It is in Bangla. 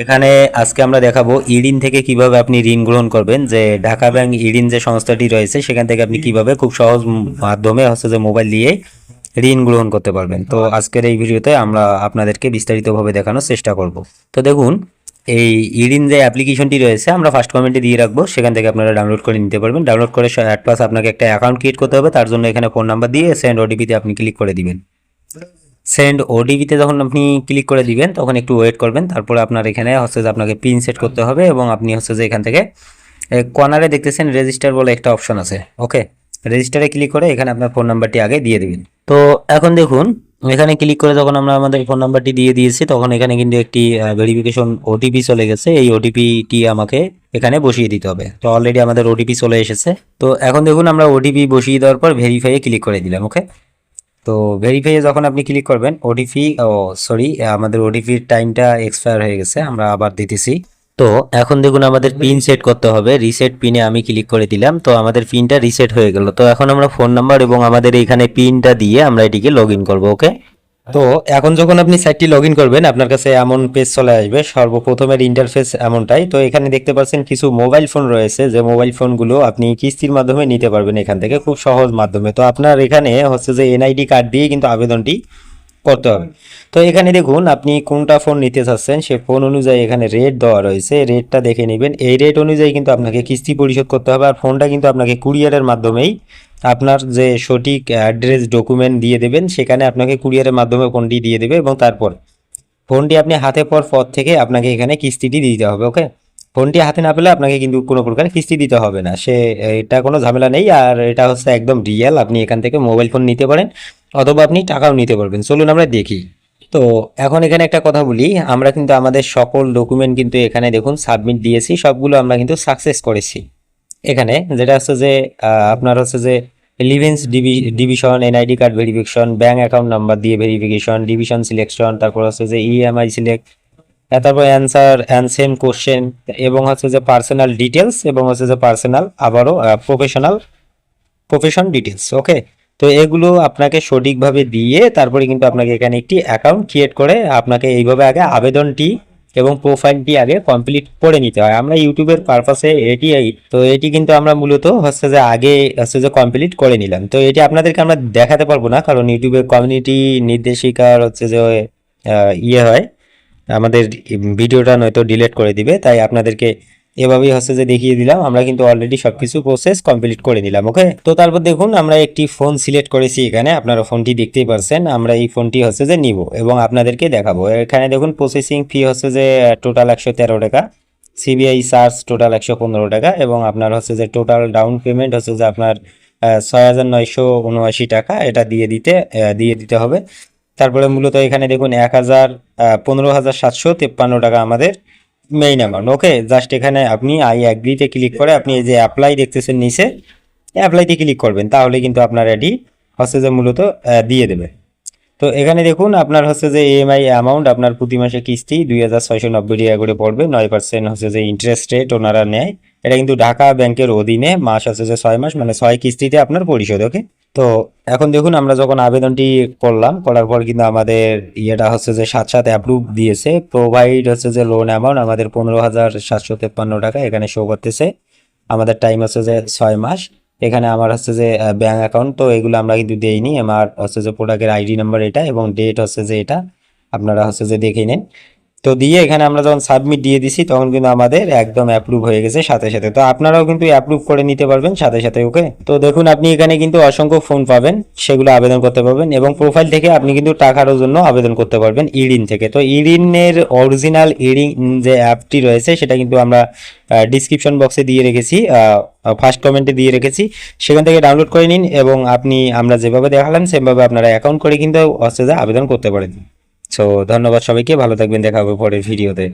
এখানে আজকে আমরা দেখাবো ঋণ থেকে কিভাবে আপনি ঋণ গ্রহণ করবেন। যে ঢাকা ব্যাংক ঋণ যে সংস্থাটি রয়েছে সেখান থেকে আপনি কিভাবে খুব সহজ মাধ্যমে যে মোবাইল দিয়ে ঋণ গ্রহণ করতে পারবেন। তো আজকের এই ভিডিওতে আমরা আপনাদেরকে বিস্তারিতভাবে দেখানোর চেষ্টা করব। তো দেখুন, এই ঋণ যে অ্যাপ্লিকেশনটি রয়েছে আমরা ফার্স্ট কমেন্টে দিয়ে রাখবো, সেখান থেকে আপনারা ডাউনলোড করে নিতে পারবেন। ডাউনলোড করে অ্যাট প্লাস আপনাকে একটা অ্যাকাউন্ট ক্রিয়েট করতে হবে। তার জন্য এখানে ফোন নাম্বার দিয়ে সেন্ড ওটিপিতে আপনি ক্লিক করে দিবেন। সেন্ড ওটিপিতে যখন আপনি ক্লিক করে দিবেন তখন একটু ওয়েট করবেন। তারপরে আপনার এখানে যে আপনাকে পিন সেট করতে হবে এবং আপনি যে এখান থেকে কর্নারে দেখতেছেন রেজিস্টার বলে একটা অপশন আছে। ওকে, রেজিস্টারে ক্লিক করে এখানে আপনার ফোন নাম্বারটি আগে দিয়ে দিবেন। তো এখন দেখুন, এখানে ক্লিক করে যখন আমরা আমাদের ফোন নাম্বারটি দিয়ে দিয়েছি তখন এখানে কিন্তু একটি ভেরিফিকেশন ওটিপি চলে গেছে। এই ওটিপিটি আমাকে এখানে বসিয়ে দিতে হবে। তো অলরেডি আমাদের ওটিপি চলে এসেছে। তো এখন দেখুন, আমরা ওটিপি বসিয়ে দেওয়ার পর ভেরিফাইয়ে ক্লিক করে দিলাম। ওকে, তো ভেরিফাইয়ে যখন আপনি ক্লিক করবেন ওটিপি আমাদের ওটিপির টাইমটা এক্সপায়ার হয়ে গেছে, আমরা আবার দিতেছি। তো এখন দেখুন, আমাদের পিন সেট করতে হবে। রিসেট পিনে আমি ক্লিক করে দিলাম। তো আমাদের পিনটা রিসেট হয়ে গেল। তো এখন আমরা ফোন নাম্বার এবং আমাদের এখানে পিনটা দিয়ে আমরা এটিকে লগ ইন করবো। ওকে, তো এখন যখন আপনি সাইটটি লগ ইন করবেন আপনার কাছে এমন পেজ চলে আসবে। সর্বপ্রথমের ইন্টারফেস এমনটাই। তো এখানে দেখতে পাচ্ছেন কিছু মোবাইল ফোন রয়েছে, যে মোবাইল ফোনগুলো আপনি কিস্তির মাধ্যমে নিতে পারবেন এখান থেকে খুব সহজ মাধ্যমে। তো আপনার এখানে যে এনআইডি কার্ড দিয়ে কিন্তু আবেদনটি করতে হবে। তো এখানে দেখুন, আপনি কোনটা ফোন নিতে চাচ্ছেন সে ফোন অনুযায়ী এখানে রেট দেওয়া রয়েছে। রেটটা দেখে নেবেন। এই রেট অনুযায়ী কিন্তু আপনাকে কিস্তি পরিশোধ করতে হবে। আর ফোনটা কিন্তু আপনাকে কুরিয়ারের মাধ্যমেই আপনার যে সঠিক অ্যাড্রেস ডকুমেন্ট দিয়ে দেবেন, সেখানে আপনাকে কুরিয়ারের মাধ্যমে ফোনটি দিয়ে দেবে এবং তারপর ফোনটি আপনি হাতে পাওয়ার পর থেকে আপনাকে এখানে কিস্তিটি দিতে হবে। ওকে, ফোনটি হাতে না পেলে আপনাকে কিন্তু কোনো প্রকার কিস্তি দিতে হবে না। এটা কোনো ঝামেলা নেই। আর এটা একদম রিয়েল। আপনি এখান থেকে মোবাইল ফোন নিতে পারেন অথবা আপনি টাকাও নিতে পারবেন। চলুন আমরা দেখি। তো এখন এখানে একটা কথা বলি, আমরা কিন্তু আমাদের সকল ডকুমেন্ট কিন্তু এখানে দেখুন সাবমিট দিয়েছি, সবগুলো আমরা কিন্তু সাকসেস করেছি। এখানে যেটা যে আপনার যে লিভেন্স division, NID card verification, bank account number দিয়ে ভেরিফিকেশন, ডিভিশন সিলেকশন, তারপর যে ইএমআই সিলেক্ট, তারপর অ্যান্সার অ্যান্সেম কোশ্চেন এবং যে পার্সোনাল ডিটেলস এবং যে পার্সোনাল আবারও প্রফেশন ডিটেলস। ওকে, তো এগুলো আপনাকে সঠিকভাবে দিয়ে তারপরে কিন্তু আপনাকে এখানে একটি অ্যাকাউন্ট ক্রিয়েট করে আপনাকে এইভাবে আগে আবেদনটি এবং প্রোফাইলটি আগে কমপ্লিট করে নিতে হয়। আমরা ইউটিউবের পারপাসে এটি কিন্তু আমরা মূলত যে আগে যে কমপ্লিট করে নিলাম। তো এটি আপনাদেরকে আমরা দেখাতে পারবো না, কারণ ইউটিউবের কমিউনিটি নির্দেশিকার যে হয়, আমাদের ভিডিওটা নয়তো ডিলিট করে দিবে। তাই আপনাদেরকে এভাবেই যে দেখিয়ে দিলাম। আমরা কিন্তু অলরেডি সবকিছু প্রসেস কমপ্লিট করে নিলাম। ওকে, তো তারপর দেখুন, আমরা একটি ফোন সিলেক্ট করেছি। এখানে আপনারা ফোনটি দেখতেই পারছেন। আমরা এই ফোনটি যে নিব এবং আপনাদেরকে দেখাবো। এখানে দেখুন, প্রসেসিং ফি যে টোটাল 113 টাকা, সিবিআই চার্জ টোটাল 115 টাকা এবং আপনার যে টোটাল ডাউন পেমেন্ট যে আপনার 6,979 টাকা। এটা দিয়ে দিতে হবে। তারপরে মূলত এখানে দেখুন 15,753 টাকা আমাদের মেইন অ্যামাউন্ট। ওকে, জাস্ট এখানে আপনি আই অ্যাগ্রিতে ক্লিক করে আপনি এই যে অ্যাপ্লাই দেখতেছেন নিচে, অ্যাপ্লাইতে ক্লিক করবেন, তাহলে কিন্তু আপনার এটি যে মূলত দিয়ে দেবে। তো এখানে দেখুন, আপনার যে ইএমআই অ্যামাউন্ট আপনার প্রতি মাসে কিস্তি 2,690 টাকা করে পড়বে। 9% যে ইন্টারেস্ট রেট ওনারা নেয়। এটা কিন্তু ঢাকা ব্যাংকের অধীনে। মাস যে 6 মাস, মানে 6 কিস্তিতে আপনার পরিশোধ। ওকে, তো এখন দেখুন, আমরা যখন আবেদনটি করার পর কিন্তু আমাদের ইয়েটা যে সাথে অ্যাপ্রুভ দিয়েছে। প্রোভাইড যে লোন অ্যামাউন্ট আমাদের 15,753 টাকা এখানে শো করতেছে। আমাদের টাইম যে 6 মাস। এখানে আমার যে ব্যাঙ্ক অ্যাকাউন্ট, তো এগুলো আমরা কিন্তু দেইনি। আমার যে প্রোডাক্টের আইডি নাম্বার এটা এবং ডেট যে এটা আপনারা যে দেখে নেন। তো দিয়ে এখানে আমরা যখন সাবমিট দিয়ে দিছি তখন কিন্তু আমাদের একদম অ্যাপ্রুভ হয়ে গেছে সাথে সাথে। তো আপনারাও কিন্তু অ্যাপ্রুভ করে নিতে পারবেন সাথে সাথে। ওকে, তো দেখুন, আপনি এখানে কিন্তু অসংখ্য ফোন পাবেন, সেগুলো আবেদন করতে পারবেন এবং প্রোফাইল থেকে আপনি কিন্তু টাকারও জন্য আবেদন করতে পারবেন ইরিন থেকে। তো ইরিনের অরিজিনাল ইরিন যে অ্যাপটি রয়েছে সেটা কিন্তু আমরা ডিসক্রিপশন বক্সে দিয়ে রেখেছি, ফার্স্ট কমেন্টে দিয়ে রেখেছি। সেখান থেকে ডাউনলোড করে নিন এবং আমরা যেভাবে দেখালাম সেভাবে আপনারা অ্যাকাউন্ট করে কিন্তু আবেদন করতে পারেন। সো ধন্যবাদ সবাইকে, ভালো থাকবেন, দেখা হবে পরের ভিডিওতে।